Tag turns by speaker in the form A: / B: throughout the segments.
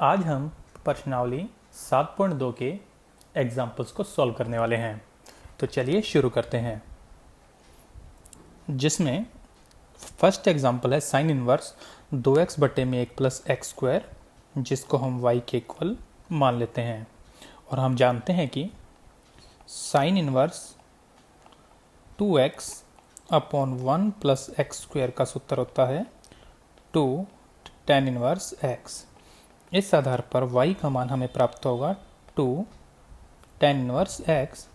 A: आज हम प्रश्नावली 7.2 के एग्जाम्पल्स को सॉल्व करने वाले हैं। तो चलिए शुरू करते हैं। जिसमें फर्स्ट एग्जाम्पल है साइन इनवर्स 2x बटे में 1 प्लस एक्स स्क्वायर, जिसको हम y के इक्वल मान लेते हैं। और हम जानते हैं कि sine inverse 2x upon 1 plus x square का सूत्र होता है 2 tan इनवर्स x। इस आधार पर y का मान हमें प्राप्त होगा 2 tan इनवर्स x,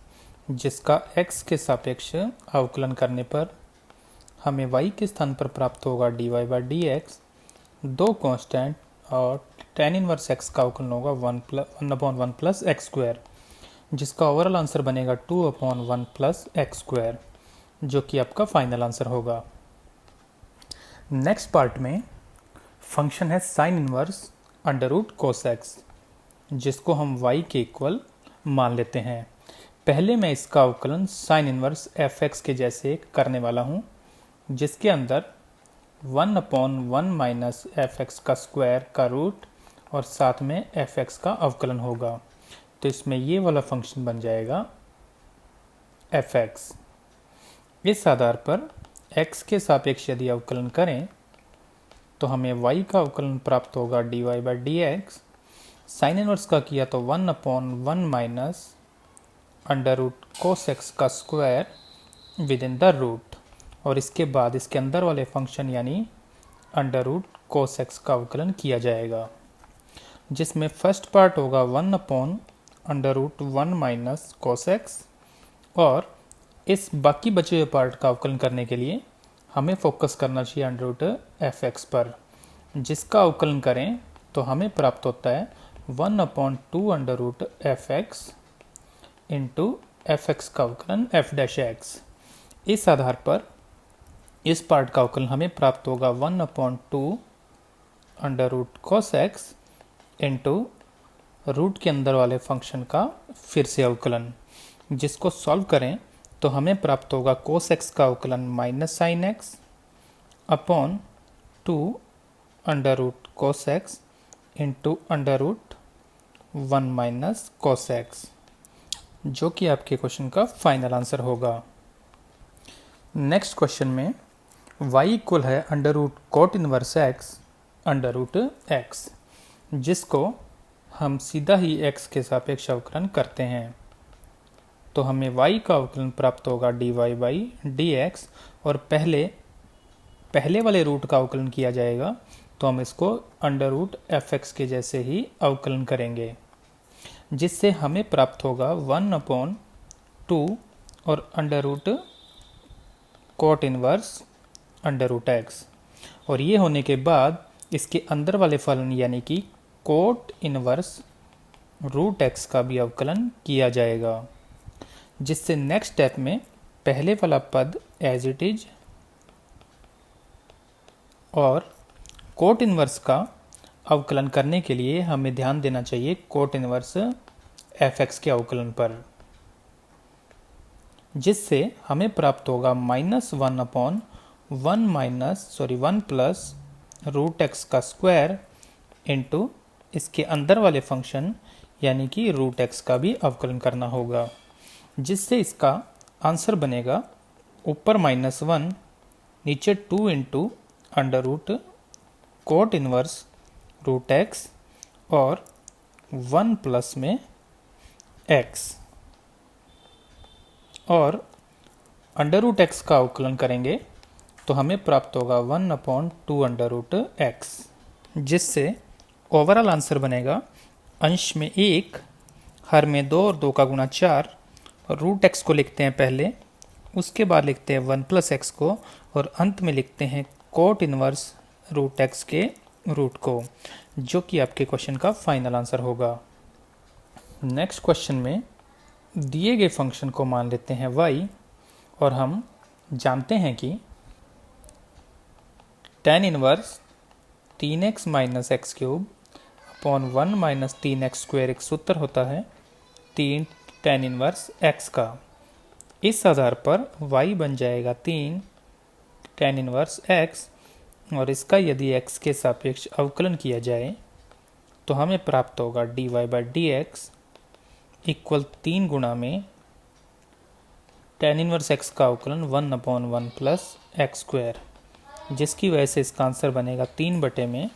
A: जिसका x के सापेक्ष अवकलन करने पर हमें y के स्थान पर प्राप्त होगा dy बाई डी एक्स, दो कांस्टेंट, और tan इनवर्स x का अवकलन होगा 1/1 प्लस एक्स स्क्वायर, जिसका ओवरऑल आंसर बनेगा 2/1 प्लस एक्स स्क्वायर, जो कि आपका फाइनल आंसर होगा। नेक्स्ट पार्ट में फंक्शन है sine inverse under root cos X, जिसको हम y के इक्वल मान लेते हैं। पहले मैं इसका अवकलन साइन इनवर्स एफ एक्स के जैसे करने वाला हूँ, जिसके अंदर 1/1 माइनस एफ एक्स का स्क्वायर का रूट और साथ में एफ एक्स का अवकलन होगा। तो इसमें ये वाला फंक्शन बन जाएगा एफ एक्स। इस आधार पर x के सापेक्ष यदि अवकलन करें तो हमें y का अवकलन प्राप्त होगा dy by D x. Sine inverse का किया तो 1/1 minus under root cos x का square with in the root, और इसके बाद इसके अंदर वाले फंक्शन यानी अंडर रूट कोस एक्स का अवकलन किया जाएगा, जिसमें फर्स्ट पार्ट होगा 1/√1 माइनस कोस एक्स, और इस बाकी बचे हुए पार्ट का अवकलन करने के लिए हमें फोकस करना चाहिए अंडर रूट एफ एक्स पर, जिसका अवकलन करें तो हमें प्राप्त होता है 1/2 under root F X into F X का अवकलन एफ डैश एक्स। इस आधार पर इस पार्ट का अवकलन हमें प्राप्त होगा 1/2 under root cos X into root के अंदर वाले फंक्शन का फिर से अवकलन, जिसको सॉल्व करें तो हमें प्राप्त होगा कोस एक्स का अवकलन minus sine X upon 2 under root cos X into under root 1 minus cos X, जो कि आपके क्वेश्चन का फाइनल आंसर होगा। नेक्स्ट क्वेश्चन में y इक्वल है under root cot inverse X under root X, जिसको हम सीधा ही x के सापेक्ष अवकलन करते हैं। तो हमें y का अवकलन प्राप्त होगा dy बाई डी एक्स, और पहले वाले रूट का अवकलन किया जाएगा तो हम इसको अंडर रूट एफ एक्स के जैसे ही अवकलन करेंगे, जिससे हमें प्राप्त होगा 1/2 और under root cot inverse under root X, और ये होने के बाद इसके अंदर वाले फलन यानी कि कोट इनवर्स रूट एक्स का भी अवकलन किया जाएगा, जिससे नेक्स्ट स्टेप में पहले वाला पद एज इट इज और कोट इनवर्स का अवकलन करने के लिए हमें ध्यान देना चाहिए कोट इनवर्स एफ एक्स के अवकलन पर, जिससे हमें प्राप्त होगा -1 प्लस रूट एक्स का स्क्वायर इंटू इसके अंदर वाले फंक्शन यानी कि रूट एक्स का भी अवकलन करना होगा, जिससे इसका आंसर बनेगा ऊपर -1 नीचे 2 into under root cot inverse root X और 1 प्लस में x, और अंडर रूट एक्स का अवकलन करेंगे तो हमें प्राप्त होगा 1/2 अंडर रूट एक्स, जिससे ओवरऑल आंसर बनेगा अंश में 1, हर में 2 और 2 का गुणा 4, रूट एक्स को लिखते हैं पहले, उसके बाद लिखते हैं 1 प्लस एक्स को, और अंत में लिखते हैं कोट इनवर्स रूट एक्स के रूट को, जो कि आपके क्वेश्चन का फाइनल आंसर होगा। नेक्स्ट क्वेश्चन में दिए गए फंक्शन को मान लेते हैं y, और हम जानते हैं कि tan inverse 3x minus x cube upon 1 minus 3x square एक सूत्र होता है 3 tan इनवर्स x का। इस आधार पर y बन जाएगा 3 tan इनवर्स x, और इसका यदि x के सापेक्ष अवकलन किया जाए तो हमें प्राप्त होगा dy by D x equal 3 गुणा में tan इनवर्स x का अवकलन 1/1 प्लस एक्स स्क्वायर, जिसकी वजह से इसका आंसर बनेगा 3 में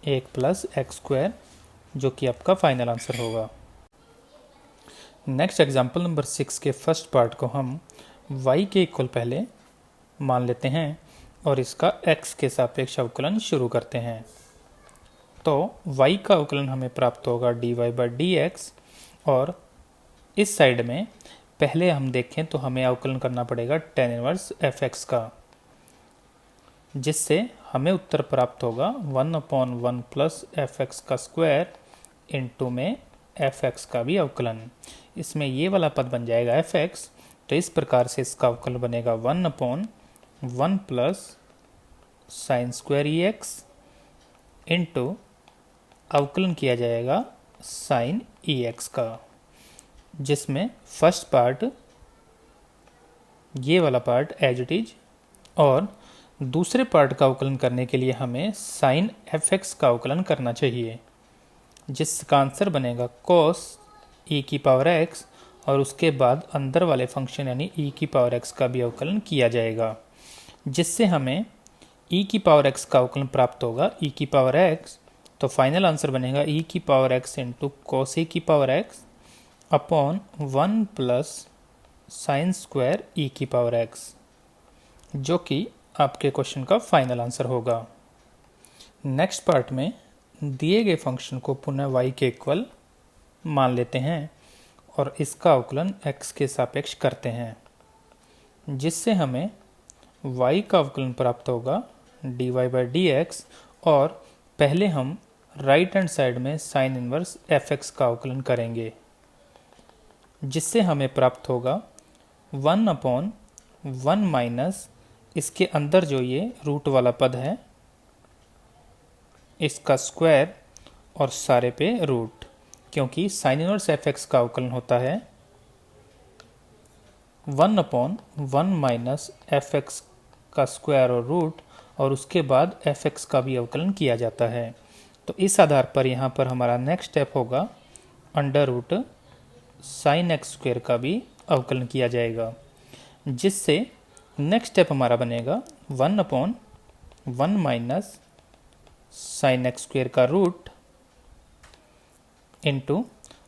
A: 1 प्लस एक्स स्क्वायर, जो कि आपका फाइनल आंसर होगा। नेक्स्ट एग्जाम्पल नंबर 6 के फर्स्ट पार्ट को हम y के इक्वल पहले मान लेते हैं और इसका x के सापेक्ष अवकलन शुरू करते हैं। तो y का अवकलन हमें प्राप्त होगा dy बाई डी एक्स, और इस साइड में पहले हम देखें तो हमें अवकलन करना पड़ेगा tan इनवर्स fx का, जिससे हमें उत्तर प्राप्त होगा 1/1 प्लस fx का स्क्वायर इंटू में fx का भी अवकलन। इसमें ये वाला पद बन जाएगा fx, तो इस प्रकार से इसका अवकलन बनेगा 1/1 plus sine square ex into अवकलन किया जाएगा साइन ex का, जिसमें फर्स्ट पार्ट ये वाला पार्ट एज इट इज, और दूसरे पार्ट का अवकलन करने के लिए हमें साइन fx का अवकलन करना चाहिए, जिसका आंसर बनेगा cos e की पावर x, और उसके बाद अंदर वाले फंक्शन यानी e की पावर x का भी अवकलन किया जाएगा, जिससे हमें e की पावर x का अवकलन प्राप्त होगा e की पावर x। तो फाइनल आंसर बनेगा e की power x into cos e की power x upon 1 plus sine square e की पावर x, जो कि आपके क्वेश्चन का फाइनल आंसर होगा। नेक्स्ट पार्ट में दिए गए फंक्शन को पुनः y के इक्वल मान लेते हैं और इसका अवकलन x के सापेक्ष करते हैं, जिससे हमें y का अवकलन प्राप्त होगा dy बाई डी एक्स, और पहले हम राइट हैंड साइड में साइन इनवर्स fx का अवकलन करेंगे, जिससे हमें प्राप्त होगा 1/1 माइनस इसके अंदर जो ये रूट वाला पद है इसका स्क्वायर और सारे पे रूट, क्योंकि साइन इनवर्स fx का अवकलन होता है 1/1 माइनस fx का स्क्वायर और रूट, और उसके बाद fx का भी अवकलन किया जाता है। तो इस आधार पर यहाँ पर हमारा नेक्स्ट स्टेप होगा under root sine x square का भी अवकलन किया जाएगा, जिससे नेक्स्ट स्टेप हमारा बनेगा 1/1 माइनस साइन एक्स स्क्वायर का रूट इंटू,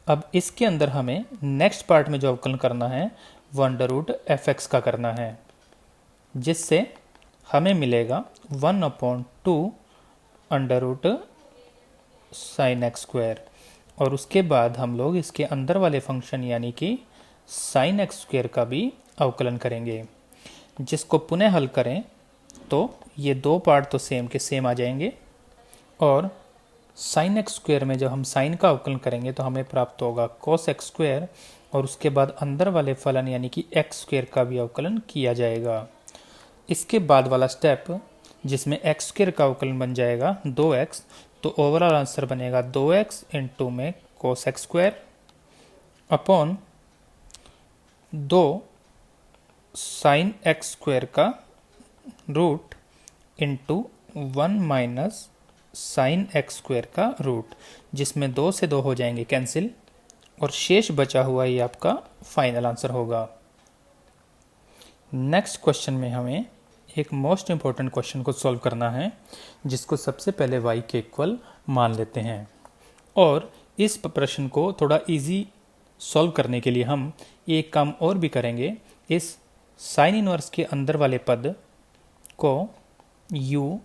A: अब इसके अंदर हमें नेक्स्ट पार्ट में जो अवकलन करना है वो अंडर रूट fx का करना है, जिससे हमें मिलेगा 1/2 under root sine x square, और उसके बाद हम लोग इसके अंदर वाले फंक्शन यानी कि साइन एक्स स्क्वायर का भी अवकलन करेंगे, जिसको पुनः हल करें तो ये दो पार्ट तो सेम के सेम आ जाएंगे, और साइन एक्स स्क्वायर में जब हम साइन का अवकलन करेंगे तो हमें प्राप्त होगा cos एक्स स्क्वायर, और उसके बाद अंदर वाले फलन यानी कि एक्स स्क्वायर का भी अवकलन किया जाएगा। इसके बाद वाला स्टेप जिसमें एक्स स्क्वायर का अवकलन बन जाएगा 2x, तो ओवरऑल आंसर बनेगा 2x इंटू में cos x square upon 2 sine x square का root into 1 minus sine x square का रूट, जिसमें 2 से 2 हो जाएंगे कैंसिल, और शेष बचा हुआ ये आपका फाइनल आंसर होगा। नेक्स्ट क्वेश्चन में हमें एक मोस्ट इंपॉर्टेंट क्वेश्चन को सॉल्व करना है, जिसको सबसे पहले y के इक्वल मान लेते हैं, और इस प्रश्न को थोड़ा इजी सॉल्व करने के लिए हम एक काम और भी करेंगे। इस साइन इनवर्स के अंदर वाले पद को u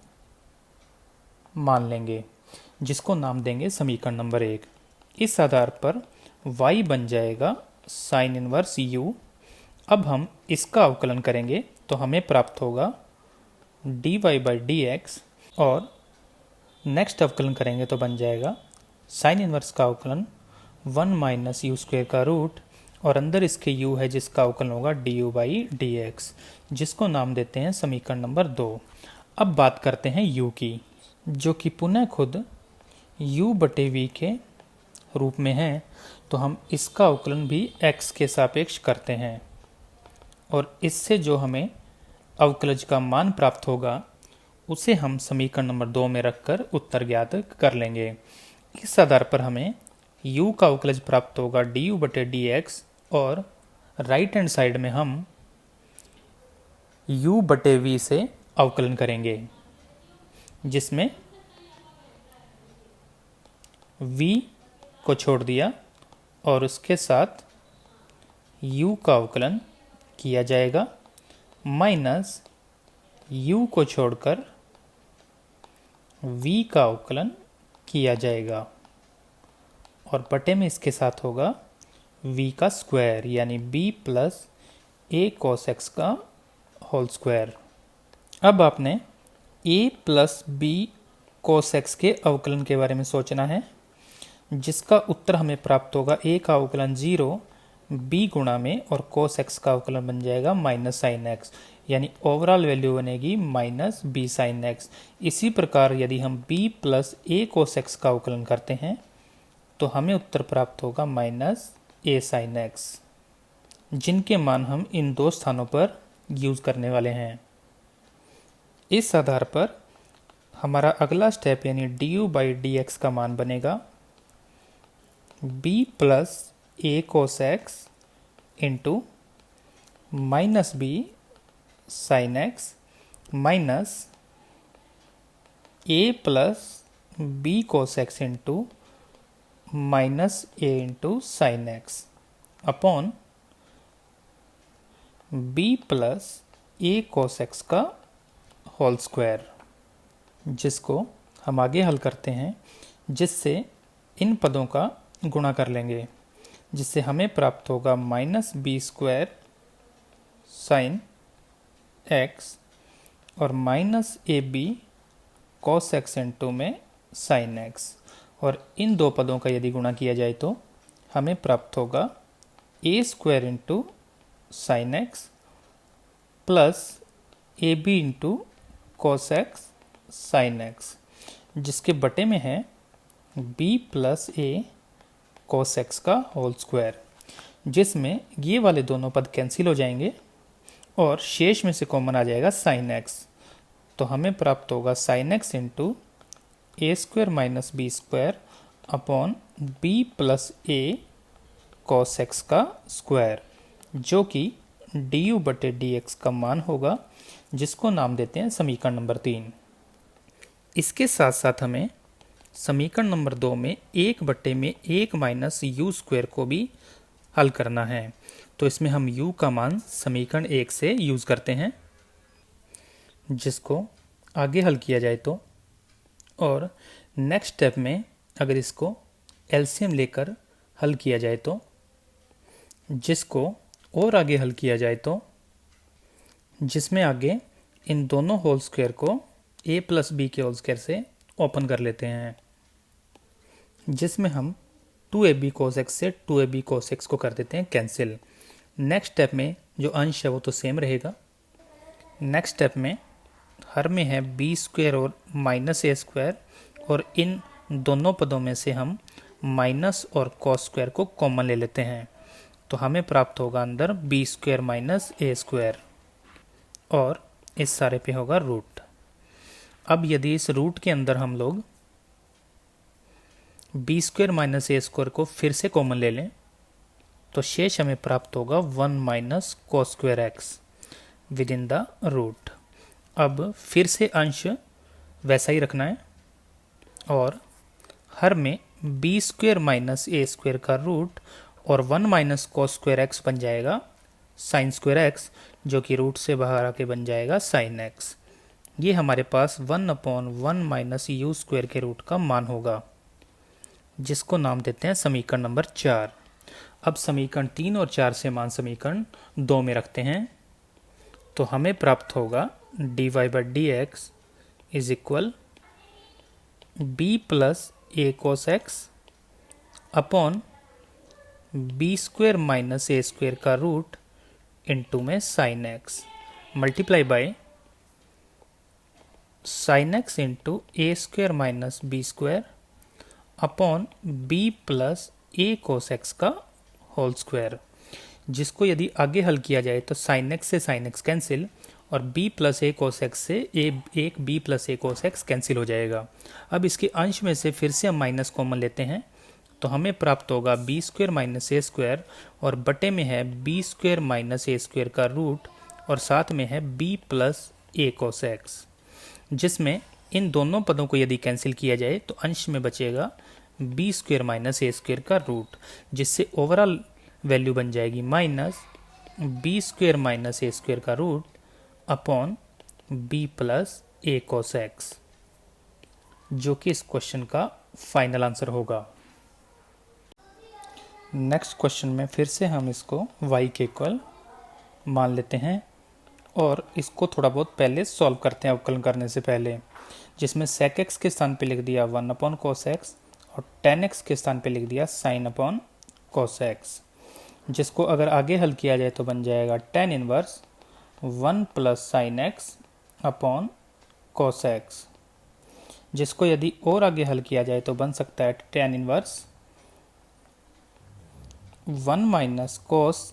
A: मान लेंगे, जिसको नाम देंगे समीकरण नंबर 1। इस आधार पर y बन जाएगा साइन इनवर्स u। अब हम इसका अवकलन करेंगे तो हमें प्राप्त होगा dy बाई डी एक्स, और नेक्स्ट अवकलन करेंगे तो बन जाएगा साइन इनवर्स का अवकलन 1 माइनस यू स्क्वायर का रूट, और अंदर इसके u है जिसका अवकलन होगा du बाई डी एक्स, जिसको नाम देते हैं समीकरण नंबर 2। अब बात करते हैं u की, जो कि पुनः खुद u बटे v के रूप में है, तो हम इसका अवकलन भी x के सापेक्ष करते हैं, और इससे जो हमें अवकलज का मान प्राप्त होगा उसे हम समीकरण नंबर 2 में रखकर उत्तर ज्ञात कर लेंगे। इस आधार पर हमें u का अवकलज प्राप्त होगा du बटे dx और राइट हैंड साइड में हम u बटे v से अवकलन करेंगे, जिसमें v को छोड़ दिया और उसके साथ u का अवकलन किया जाएगा, माइनस u को छोड़कर v का अवकलन किया जाएगा और बटे में इसके साथ होगा v का स्क्वायर यानी b plus a cos x का होल स्क्वायर। अब आपने a plus b cos x के अवकलन के बारे में सोचना है, जिसका उत्तर हमें प्राप्त होगा a का अवकलन 0 b गुणा में और cos x का अवकलन बन जाएगा माइनस साइन x, यानी ओवरऑल वैल्यू बनेगी माइनस b साइन x। इसी प्रकार यदि हम b plus a cos x का अवकलन करते हैं तो हमें उत्तर प्राप्त होगा माइनस a साइन x, जिनके मान हम इन दो स्थानों पर यूज करने वाले हैं। इस आधार पर हमारा अगला स्टेप यानी du बाई dx का मान बनेगा b plus a cos x into minus b sine x minus a plus b cos x into minus a into sine x upon b plus a cos x का whole square, जिसको हम आगे हल करते हैं, जिससे इन पदों का गुणा कर लेंगे, जिससे हमें प्राप्त होगा minus B square sine x और minus a b cos x into में साइन x, और इन दो पदों का यदि गुणा किया जाए तो हमें प्राप्त होगा a square into sine x plus a b into cos x sine x, जिसके बटे में है b प्लस ए कॉस एक्स का होल स्क्वायर, जिसमें ये वाले दोनों पद कैंसिल हो जाएंगे और शेष में से कॉमन आ जाएगा साइन एक्स। तो हमें प्राप्त होगा साइन एक्स इंटू ए square minus B square upon B plus ए कॉस एक्स का स्क्वायर, जो कि du बटे dx का मान होगा, जिसको नाम देते हैं समीकरण नंबर 3। इसके साथ साथ हमें समीकरण नंबर 2 में 1 बटे में 1 माइनस यू स्क्वायर को भी हल करना है। तो इसमें हम u का मान समीकरण 1 से यूज करते हैं, जिसको आगे हल किया जाए तो, और नेक्स्ट स्टेप में अगर इसको एलसीएम लेकर हल किया जाए तो, जिसको और आगे हल किया जाए तो, जिसमें आगे इन दोनों होल स्क्वायर को a प्लस बी के होल स्क्वायर से ओपन कर लेते हैं, जिसमें हम 2ab cos x से 2ab cos x को कर देते हैं कैंसिल। नेक्स्ट स्टेप में जो अंश है वो तो सेम रहेगा। नेक्स्ट स्टेप में हर में है b स्क्वायर और माइनस ए स्क्वायर, और इन दोनों पदों में से हम माइनस और cos स्क्वायर को कॉमन ले लेते हैं, तो हमें प्राप्त होगा अंदर b square minus a square, और इस सारे पे होगा रूट। अब यदि इस रूट के अंदर हम लोग b square minus a square को फिर से कॉमन ले लें तो शेष हमें प्राप्त होगा 1 minus cos square x with in the root. अब फिर से अंश वैसा ही रखना है और हर में b square minus a square का रूट और 1 माइनस cos स्क्वायर एक्स बन जाएगा साइन स्क्वायर एक्स, जो कि रूट से बाहर आके बन जाएगा साइन एक्स। ये हमारे पास 1/1 माइनस यू स्क्वायर के रूट का मान होगा, जिसको नाम देते हैं समीकरण नंबर 4। अब समीकरण 3 और 4 से मान समीकरण 2 में रखते हैं तो हमें प्राप्त होगा dy by D x is equal b plus a cos x upon b square minus a square का रूट इंटू में sine x multiply by sine x into A square minus B square upon B plus a cos x का whole square, जिसको यदि आगे हल किया जाए तो साइन एक्स से साइन एक्स कैंसिल और b plus a cos x से एक b plus a cos x cancel हो जाएगा। अब इसके अंश में से फिर से हम माइनस कॉमन लेते हैं तो हमें प्राप्त होगा बी स्क्वेयर माइनस ए स्क्वेयर, और बटे में है बी स्क्वेयर माइनस ए स्क्वेयर का रूट, और साथ में है b plus a cos x, जिसमें इन दोनों पदों को यदि कैंसिल किया जाए तो अंश में बचेगा बी स्क्वेयर माइनस ए स्क्वेयर का रूट, जिससे ओवरऑल वैल्यू बन जाएगी माइनस बी स्क्वेयर माइनस ए स्क्वेयर का root upon B plus a cos X, जो कि इस क्वेश्चन का फाइनल आंसर होगा। नेक्स्ट क्वेश्चन में फिर से हम इसको y के इक्वल मान लेते हैं और इसको थोड़ा बहुत पहले सॉल्व करते हैं अवकलन करने से पहले, जिसमें sec x के स्थान पे लिख दिया 1 अपॉन कोस एक्स और tan x के स्थान पे लिख दिया sin अपॉन कोस एक्स, जिसको अगर आगे हल किया जाए तो बन जाएगा tan inverse 1 plus sign X upon कोस एक्स, जिसको यदि और आगे हल किया जाए तो बन सकता है tan इनवर्स 1 माइनस कोस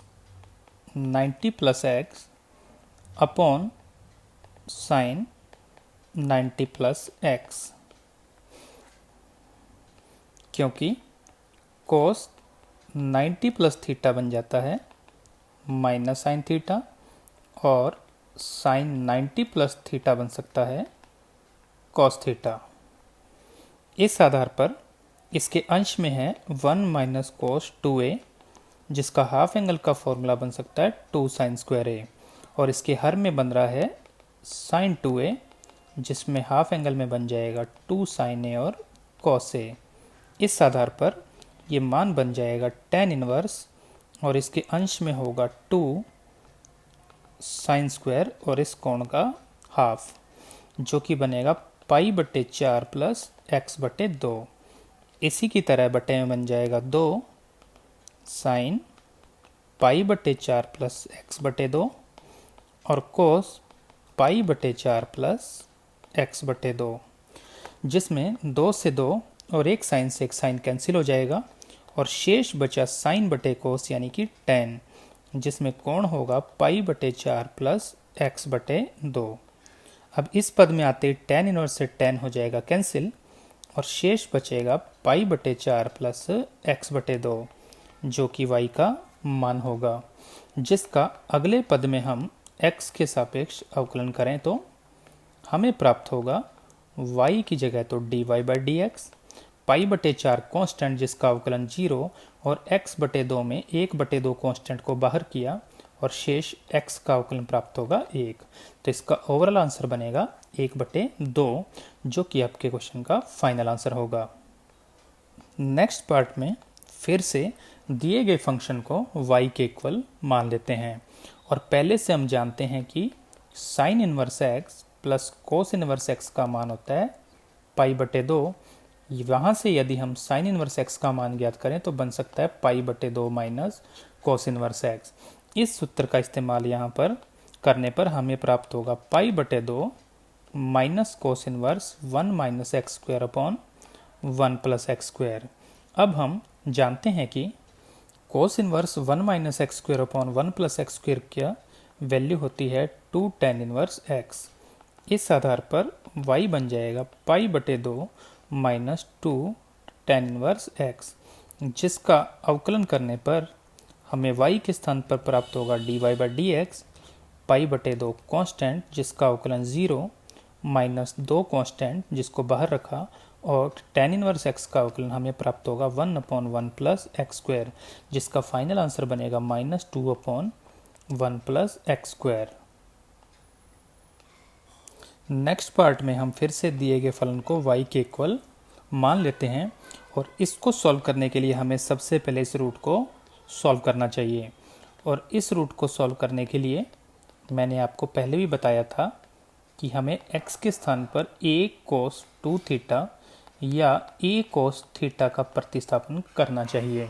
A: 90 plus x upon sine 90 plus x, क्योंकि कोस 90 प्लस थीटा बन जाता है माइनस साइन थीटा और साइन 90 प्लस थीटा बन सकता है कॉस थीटा। इस आधार पर इसके अंश में है 1 माइनस कोस 2a, जिसका हाफ एंगल का फॉर्मूला बन सकता है 2 साइन स्क्वायर a, और इसके हर में बन रहा है साइन 2a, जिसमें हाफ एंगल में बन जाएगा 2 साइन a और कॉस a। इस आधार पर ये मान बन जाएगा tan इनवर्स और इसके अंश में होगा 2 साइन स्क्वायर और इस कोण का हाफ, जो कि बनेगा पाई बटे 4 प्लस एक्स बटे 2। इसी की तरह बटे में बन जाएगा 2 साइन पाई बटे 4 प्लस एक्स बटे 2 और कोस पाई बटे 4 प्लस एक्स बटे 2, जिसमें 2 से 2 और एक साइन से एक साइन कैंसिल हो जाएगा और शेष बचा साइन बटे कोस यानी कि tan, जिसमें कोण होगा पाई बटे 4 प्लस एक्स बटे 2। अब इस पद में आते tan इनवर्स से tan हो जाएगा कैंसिल और शेष बचेगा पाई बटे 4 प्लस एक्स बटे 2, जो कि y का मान होगा, जिसका अगले पद में हम x के सापेक्ष अवकलन करें तो हमें प्राप्त होगा y की जगह तो dy बाई डी एक्स, पाई बटे 4 कॉन्स्टेंट जिसका अवकलन 0 और x बटे 2 में 1 बटे 2 कॉन्स्टेंट को बाहर किया और शेष x का अवकलन प्राप्त होगा 1। तो इसका ओवरऑल आंसर बनेगा 1 बटे 2, जो कि आपके क्वेश्चन का फाइनल आंसर होगा। नेक्स्ट पार्ट में फिर से दिए गए फंक्शन को y के इक्वल मान लेते हैं और पहले से हम जानते हैं कि sine inverse x plus cos inverse x का मान होता है पाई बटे 2। वहाँ से यदि हम साइन इनवर्स x का मान ज्ञात करें तो बन सकता है पाई बटे 2 माइनस कोस इनवर्स x। इस सूत्र का इस्तेमाल यहाँ पर करने पर हमें प्राप्त होगा पाई बटे 2 minus cos inverse 1 minus x square upon 1 plus x square. अब हम जानते हैं कि cos inverse 1 minus x square upon 1 plus x square की वैल्यू होती है 2 tan इनवर्स x। इस आधार पर y बन जाएगा पाई बटे 2 माइनस 2 tan इनवर्स x, जिसका अवकलन करने पर हमें y के स्थान पर प्राप्त होगा dy बाई डी एक्स, पाई बटे 2 कॉन्स्टेंट जिसका अवकलन 0 माइनस 2 कॉन्स्टेंट जिसको बाहर रखा, और tan इनवर्स x का अवकलन हमें प्राप्त होगा 1 अपॉन 1 प्लस एक्स स्क्वायर, जिसका फाइनल आंसर बनेगा minus 2 upon 1 plus x square. Next part में हम फिर से दिए गए फलन को y के इक्वल मान लेते हैं और इसको सॉल्व करने के लिए हमें सबसे पहले इस रूट को सॉल्व करना चाहिए। और इस रूट को सॉल्व करने के लिए मैंने आपको पहले भी बताया था कि हमें x के स्थान पर a cos 2 थीटा या a cos थीटा का प्रतिस्थापन करना चाहिए।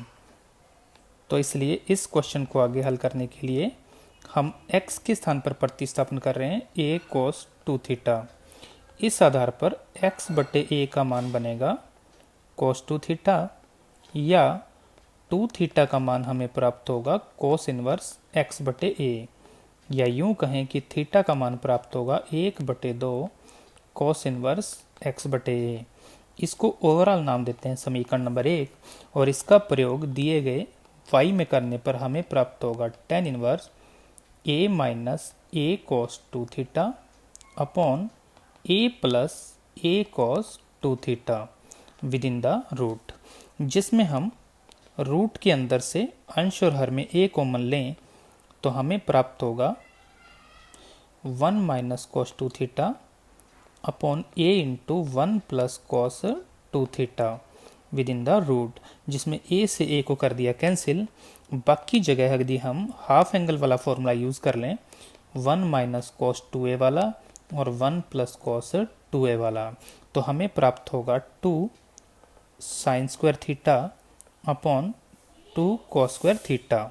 A: तो इसलिए इस क्वेश्चन को आगे हल करने के लिए हम x के स्थान पर प्रतिस्थापन कर रहे हैं a cos 2 थीटा। इस आधार पर x बटे a का मान बनेगा cos 2 थीटा या 2 थीटा का मान हमें प्राप्त होगा cos इनवर्स x बटे a, या यूं कहें कि थीटा का मान प्राप्त होगा 1/2 कॉस इनवर्स x बटे ए। इसको ओवरऑल नाम देते हैं समीकरण नंबर 1 और इसका प्रयोग दिए गए y में करने पर हमें प्राप्त होगा tan inverse a minus a cos 2 theta upon a plus A cos 2 theta with in the root, जिसमें हम रूट के अंदर से अंश और हर में a कॉमन लें तो हमें प्राप्त होगा 1 minus cos 2 theta upon a into 1 plus cos 2 theta with in the root, जिसमें a से a को कर दिया कैंसिल। बाकी जगह यदि हम हाफ एंगल वाला फॉर्मूला यूज़ कर लें 1 माइनस कॉस 2a वाला और 1 प्लस कॉस 2a वाला, तो हमें प्राप्त होगा 2 sine square theta upon 2 cos square theta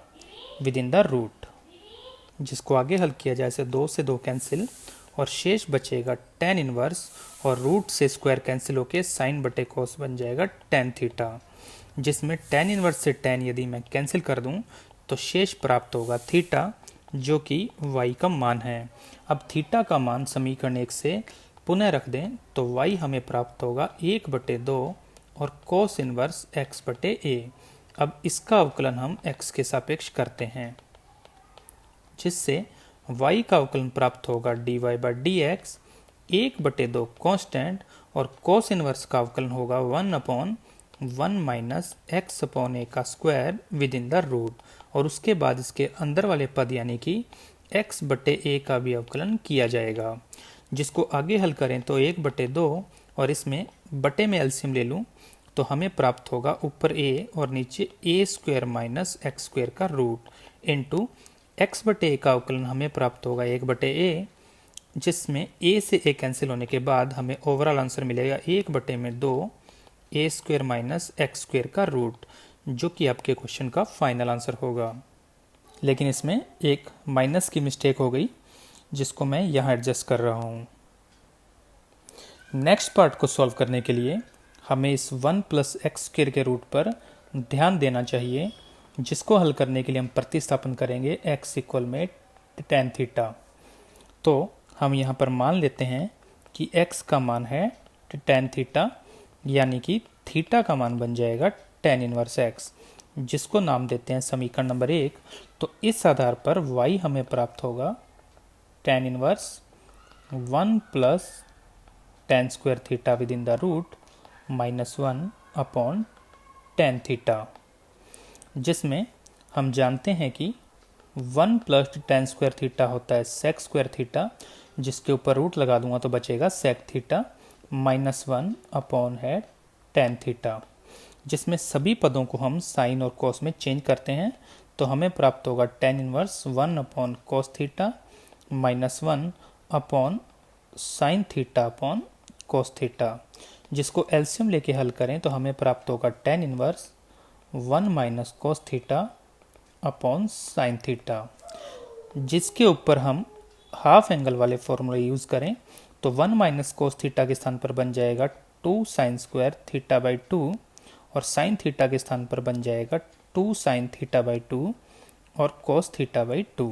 A: with in the root, जिसको आगे हल किया जाए 2 से 2 कैंसिल और शेष बचेगा tan इनवर्स और रूट से स्क्वायर कैंसिल होके साइन बटे कॉस बन जाएगा tan थीटा, जिसमें tan इनवर्स से tan यदि मैं कैंसिल कर दूं तो शेष प्राप्त होगा थीटा जो कि y का मान है। अब थीटा का मान समीकरण 1 से पुनः रख दें तो y हमें प्राप्त होगा 1/2 और cos इनवर्स x बटे a। अब इसका अवकलन हम x के सापेक्ष करते हैं, जिससे y का अवकलन प्राप्त होगा dy by D x 1/2 constant और cos इनवर्स का अवकलन होगा 1/1 माइनस x अपॉन a का square with in the root, और उसके बाद इसके अंदर वाले पद यानी कि x बटे a का भी अवकलन किया जाएगा, जिसको आगे हल करें तो 1/2 और इसमें बटे में एलसीएम ले लूँ तो हमें प्राप्त होगा ऊपर a और नीचे a square minus x square का रूट इंटू x बटे a का अवकलन हमें प्राप्त होगा 1/a, जिसमें a से a कैंसिल होने के बाद हमें ओवरऑल आंसर मिलेगा 1/2 a square minus x square का रूट, जो कि आपके क्वेश्चन का फाइनल आंसर होगा। लेकिन इसमें एक माइनस की मिस्टेक हो गई जिसको मैं यहाँ एडजस्ट कर रहा हूँ। नेक्स्ट पार्ट को सॉल्व करने के लिए हमें इस 1 प्लस एक्स स्क्वायर के रूट पर ध्यान देना चाहिए, जिसको हल करने के लिए हम प्रतिस्थापन करेंगे x इक्वल में tan थीटा। तो हम यहाँ पर मान लेते हैं कि x का मान है tan थीटा, यानी कि थीटा का मान बन जाएगा tan इनवर्स x, जिसको नाम देते हैं समीकरण नंबर 1। तो इस आधार पर y हमें प्राप्त होगा tan inverse 1 plus tan square theta with in the root -1 upon tan theta, जिसमें हम जानते हैं कि 1 प्लस tan स्क्वायर थीटा होता है sec स्क्वायर थीटा, जिसके ऊपर रूट लगा दूंगा तो बचेगा sec थीटा -1 अपॉन है tan थीटा, जिसमें सभी पदों को हम साइन और कॉस में चेंज करते हैं तो हमें प्राप्त होगा tan inverse 1 upon cos theta -1 upon sine theta upon cos theta, जिसको एलसीएम लेके हल करें तो हमें प्राप्त होगा tan inverse 1 minus cos theta upon sine theta, जिसके ऊपर हम हाफ एंगल वाले फॉर्मूला यूज़ करें तो 1 माइनस कॉस थीटा के स्थान पर बन जाएगा 2 साइन स्क्वायर थीटा बाई 2 और साइन थीटा के स्थान पर बन जाएगा 2 साइन थीटा बाई 2 और कॉस थीटा बाई 2,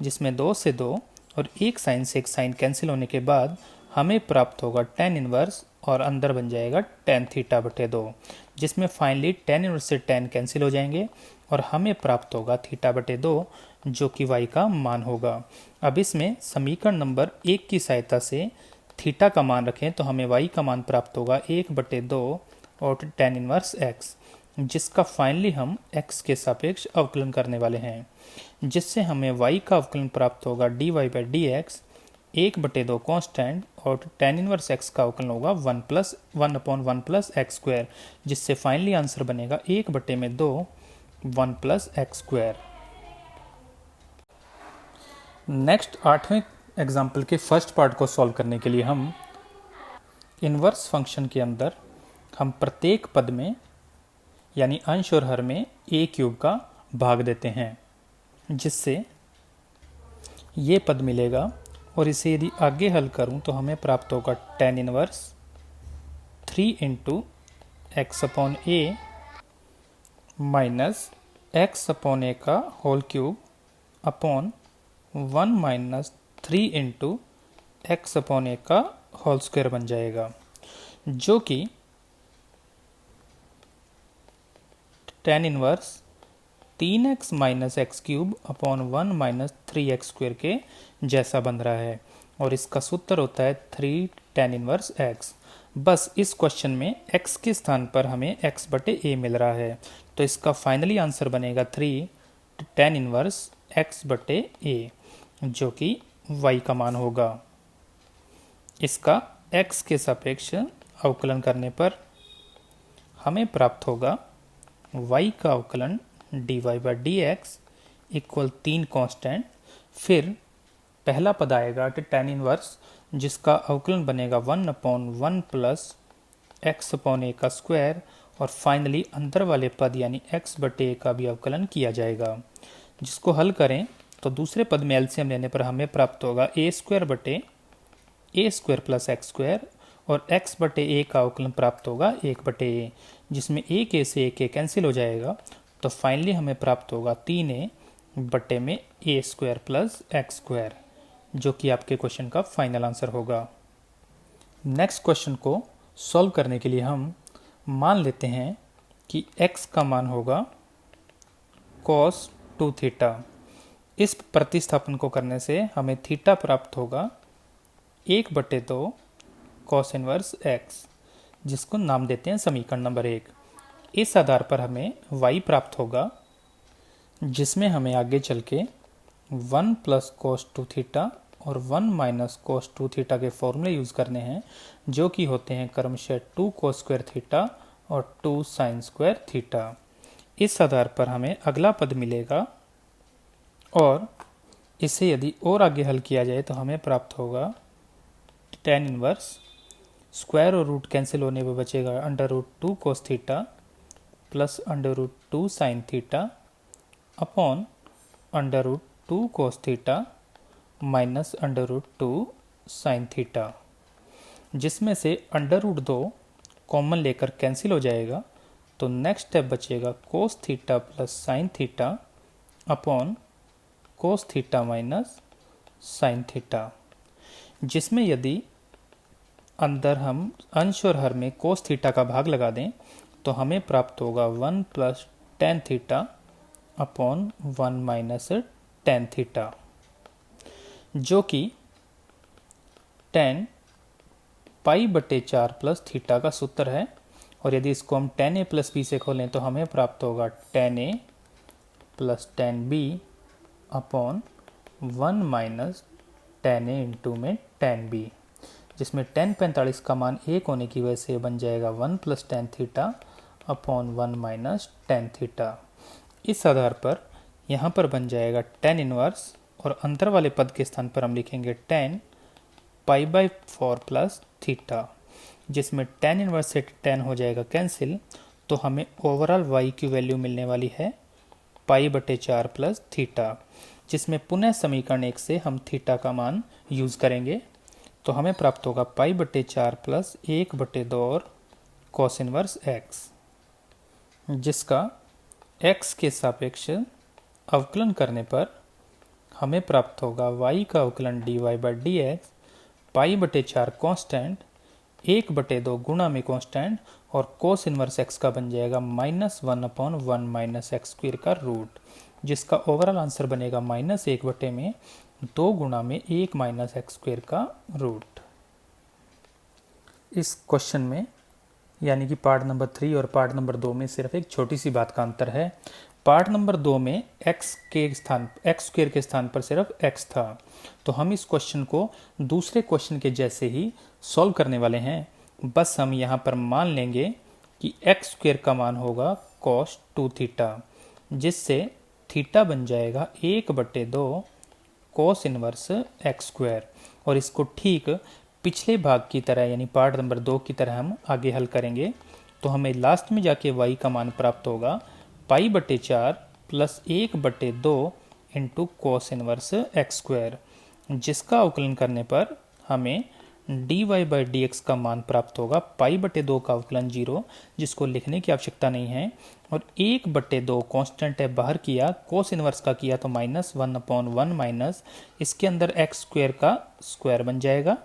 A: जिसमें 2 से 2 और एक साइन से एक साइन कैंसिल होने के बाद हमें प्राप्त होगा tan इनवर्स और अंदर बन जाएगा tan थीटा बटे 2, जिसमें फाइनली tan इनवर्स से tan कैंसिल हो जाएंगे और हमें प्राप्त होगा थीटा बटे 2, जो कि y का मान होगा। अब इसमें समीकरण नंबर 1 की सहायता से थीटा का मान रखें तो हमें y का मान प्राप्त होगा 1/2 और tan इनवर्स x, जिसका फाइनली हम x के सापेक्ष अवकलन करने वाले हैं, जिससे हमें y का अवकलन प्राप्त होगा dy by D x 1/2 constant और tan इनवर्स x का अवकलन होगा 1 अपॉन 1 प्लस एक्स स्क्वायर, जिससे फाइनली आंसर बनेगा 1/2 1 प्लस एक्स स्क्वायर। नेक्स्ट 8वें एग्जाम्पल के फर्स्ट पार्ट को सॉल्व करने के लिए हम इनवर्स फंक्शन के अंदर हम प्रत्येक पद में यानी अंश और हर में a क्यूब का भाग देते हैं, जिससे ये पद मिलेगा और इसे यदि आगे हल करूं तो हमें प्राप्त होगा tan inverse 3 into x upon A minus x upon A का whole cube upon 1 minus 3 into x upon A का होल स्क्वायर बन जाएगा, जो कि tan inverse 3x minus x cube upon 1 minus 3x square के जैसा बन रहा है, और इसका सूत्र होता है 3 tan इनवर्स x। बस इस क्वेश्चन में x के स्थान पर हमें x बटे a मिल रहा है, तो इसका फाइनली आंसर बनेगा 3 tan इनवर्स x बटे a, जो कि y का मान होगा। इसका x के सापेक्ष अवकलन करने पर हमें प्राप्त होगा y का अवकलन dy by D x equal 3 constant, फिर पहला पद आएगा tan इनवर्स जिसका अवकलन बनेगा 1 upon 1 plus x upon A का स्क्वायर, और फाइनली अंदर वाले पद यानी x बटे a का भी अवकलन किया जाएगा, जिसको हल करें तो दूसरे पद में एलसीएम लेने पर हमें प्राप्त होगा a स्क्वायर बटे a square plus x square, और x बटे a का अवकलन प्राप्त होगा 1 बटे a, जिसमें एक a से एक a कैंसिल हो जाएगा, तो फाइनली हमें प्राप्त होगा 3a बटे में a स्क्वायर प्लस एक्स स्क्वायर, जो कि आपके क्वेश्चन का फाइनल आंसर होगा। नेक्स्ट क्वेश्चन को सॉल्व करने के लिए हम मान लेते हैं कि x का मान होगा cos 2 थीटा। इस प्रतिस्थापन को करने से हमें थीटा प्राप्त होगा 1 बटे 2 cos इनवर्स x, जिसको नाम देते हैं समीकरण नंबर 1। इस आधार पर हमें y प्राप्त होगा, जिसमें हमें आगे चल के 1 प्लस कोस 2 थीटा और 1 माइनस कोस 2 थीटा के फॉर्मूले यूज़ करने हैं, जो कि होते हैं क्रमशः 2 कोस स्क्वायर थीटा और 2 साइन स्क्वायर थीटा। इस आधार पर हमें अगला पद मिलेगा, और इसे यदि और आगे हल किया जाए तो हमें प्राप्त होगा tan इनवर्स स्क्वायर और रूट कैंसिल होने पर बचेगा under root 2 cos theta plus under root 2 sine theta upon under root 2 cos theta minus under root 2 sine theta, जिसमें से अंडर रूट 2 कॉमन लेकर कैंसिल हो जाएगा, तो नेक्स्ट स्टेप बचेगा cos theta plus sine theta upon cos theta minus sine theta, जिसमें यदि अंदर हम अंश और हर में कोस थीटा का भाग लगा दें तो हमें प्राप्त होगा 1 plus tan theta upon 1 minus tan theta, जो कि tan पाई बटे 4 प्लस थीटा का सूत्र है। और यदि इसको हम tan a प्लस बी से खोलें तो हमें प्राप्त होगा tan a plus tan b upon 1 minus tan a into में tan b, जिसमें tan 45 का मान 1 होने की वजह से बन जाएगा 1 plus tan theta upon 1 minus tan theta. इस आधार पर यहाँ पर बन जाएगा tan इनवर्स, और अंदर वाले पद के स्थान पर हम लिखेंगे tan pi by 4 plus theta, जिसमें tan इनवर्स से tan हो जाएगा कैंसिल, तो हमें ओवरऑल y की वैल्यू मिलने वाली है पाई बटे 4 प्लस थीटा, जिसमें पुनः समीकरण 1 से हम थीटा का मान यूज़ करेंगे, तो हमें प्राप्त होगा पाई बटे 4 प्लस 1 बटे 2 और कॉस इनवर्स x, जिसका x के सापेक्ष अवकलन करने पर हमें प्राप्त होगा y का अवकलन dy बाई डी एक्स पाई बटे 4 कॉन्स्टेंट 1 बटे 2 गुणा में कॉन्स्टेंट और कोस इनवर्स x का बन जाएगा minus 1 upon 1 minus x square का रूट, जिसका ओवरऑल आंसर बनेगा माइनस 1 बटे में 2 गुणा में 1 माइनस एक्स स्क्वायर का रूट। इस क्वेश्चन में यानी कि पार्ट नंबर 3 और पार्ट नंबर 2 में सिर्फ एक छोटी सी बात का अंतर है। पार्ट नंबर 2 में x स्क्वायर के स्थान पर सिर्फ x था, तो हम इस क्वेश्चन को दूसरे क्वेश्चन के जैसे ही सॉल्व करने वाले हैं। बस हम यहाँ पर मान लेंगे कि x स्क्वायर का मान होगा cos 2 थीटा, जिससे थीटा बन जाएगा 1 बटे 2 कोस इनवर्स एक्स स्क्वायर, और इसको ठीक पिछले भाग की तरह यानी पार्ट नंबर 2 की तरह हम आगे हल करेंगे, तो हमें लास्ट में जाके y का मान प्राप्त होगा पाई बटे 4 प्लस 1 बटे 2 into cos inverse x square, जिसका अवकलन करने पर हमें d y by D x का मान प्राप्त होगा पाई बटे 2 का अवकलन 0, जिसको लिखने की आवश्यकता नहीं है, और 1/2 कांस्टेंट है बाहर किया, कोस इनवर्स का किया तो -1/1 माइनस इसके अंदर एक्स स्क्वायर का स्क्वायर बन जाएगा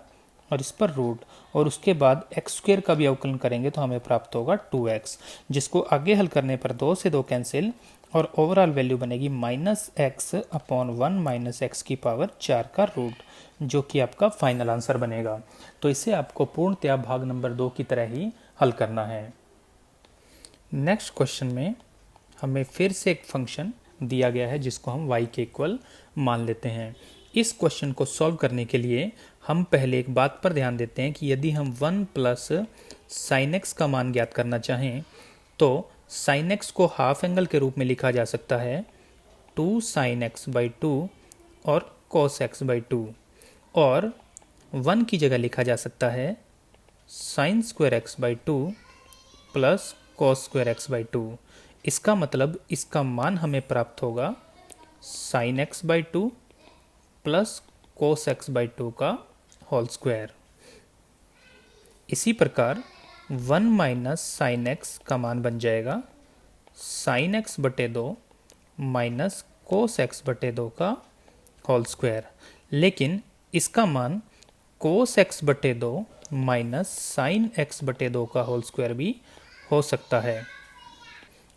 A: और इस पर रूट, और उसके बाद एक्स स्क्वायर का भी अवकलन करेंगे तो हमें प्राप्त होगा 2x, जिसको आगे हल करने पर 2 से 2 कैंसिल और ओवरऑल वैल्यू बनेगी -x/1 माइनस एक्स की पावर 4 का रूट, जो कि आपका फाइनल आंसर बनेगा। तो इसे आपको पूर्णतया भाग नंबर 2 की तरह ही हल करना है। नेक्स्ट क्वेश्चन में हमें फिर से एक फंक्शन दिया गया है जिसको हम y के इक्वल मान लेते हैं। इस क्वेश्चन को सॉल्व करने के लिए हम पहले एक बात पर ध्यान देते हैं कि यदि हम 1 प्लस साइन एक्स का मान ज्ञात करना चाहें तो साइन एक्स को हाफ एंगल के रूप में लिखा जा सकता है 2 sin x बाई 2 और cos x बाई 2, और 1 की जगह लिखा जा सकता है sin square x by 2 plus cos square x by 2। इसका मतलब इसका मान हमें प्राप्त होगा sin x by 2 plus cos x by 2 का होल स्क्वायर। इसी प्रकार 1 माइनस साइन एक्स का मान बन जाएगा साइन एक्स बटे 2 माइनस कोस एक्स बटे 2 का होल स्क्वायर, लेकिन इसका मान कोस एक्स बटे 2 माइनस साइन एक्स बटे 2 का होल स्क्वायर भी हो सकता है।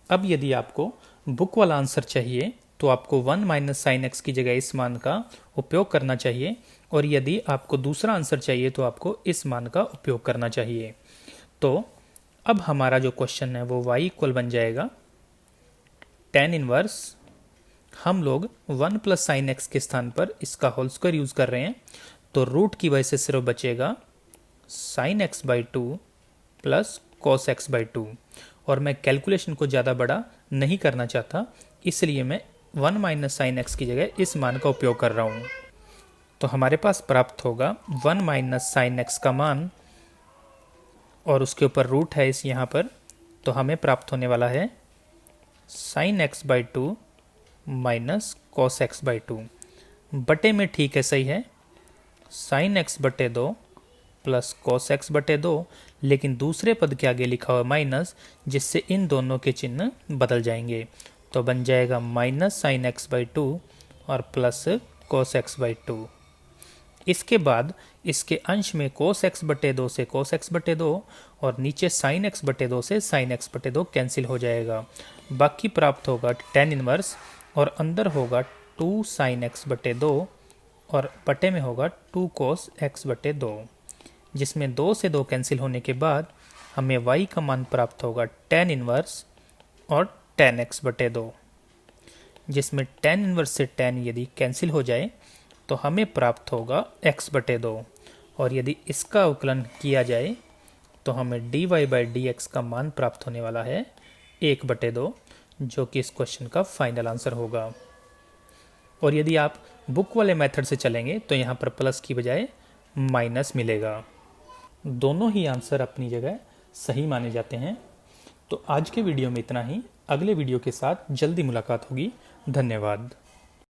A: अब यदि आपको बुक वाला आंसर चाहिए तो आपको 1 माइनस साइन एक्स की जगह इस मान का उपयोग करना चाहिए, और यदि आपको दूसरा आंसर चाहिए तो आपको इस मान का उपयोग करना चाहिए। तो अब हमारा जो क्वेश्चन है वो y इक्वल बन जाएगा tan इनवर्स, हम लोग 1 प्लस साइन एक्स के स्थान पर इसका होल स्क्वायर यूज कर रहे हैं, तो रूट की वजह से सिर्फ बचेगा sine x by 2 plus cos x by 2, और मैं कैलकुलेशन को ज़्यादा बड़ा नहीं करना चाहता, इसलिए मैं 1 माइनस साइन एक्स की जगह इस मान का उपयोग कर रहा हूँ। तो हमारे पास प्राप्त होगा 1 माइनस साइन एक्स का मान और उसके ऊपर रूट है इस यहाँ पर, तो हमें प्राप्त होने वाला है sine x by 2 minus cos x by 2, बटे में ठीक है सही है साइन एक्स बटे 2 प्लस कॉस एक्स बटे 2, लेकिन दूसरे पद के आगे लिखा हुआ माइनस, जिससे इन दोनों के चिन्ह बदल जाएंगे, तो बन जाएगा माइनस साइन एक्स बाई 2 और प्लस कॉस एक्स बाई 2। इसके बाद इसके अंश में cos x बटे 2 से cos x बटे 2 और नीचे sin x बटे 2 से sin x बटे 2 कैंसिल हो जाएगा, बाकी प्राप्त होगा tan इनवर्स, और अंदर होगा 2 sin x बटे 2 और बटे में होगा 2 cos x बटे 2, जिसमें 2 से 2 कैंसिल होने के बाद हमें y का मान प्राप्त होगा tan इनवर्स और tan x बटे 2, जिसमें tan इनवर्स से tan यदि कैंसिल हो जाए तो हमें प्राप्त होगा x बटे 2, और यदि इसका अवकलन किया जाए तो हमें dy बाई डी एक्स का मान प्राप्त होने वाला है 1 बटे 2, जो कि इस क्वेश्चन का फाइनल आंसर होगा। और यदि आप बुक वाले मेथड से चलेंगे तो यहाँ पर प्लस की बजाय माइनस मिलेगा। दोनों ही आंसर अपनी जगह सही माने जाते हैं। तो आज के वीडियो में इतना ही, अगले वीडियो के साथ जल्दी मुलाकात होगी। धन्यवाद।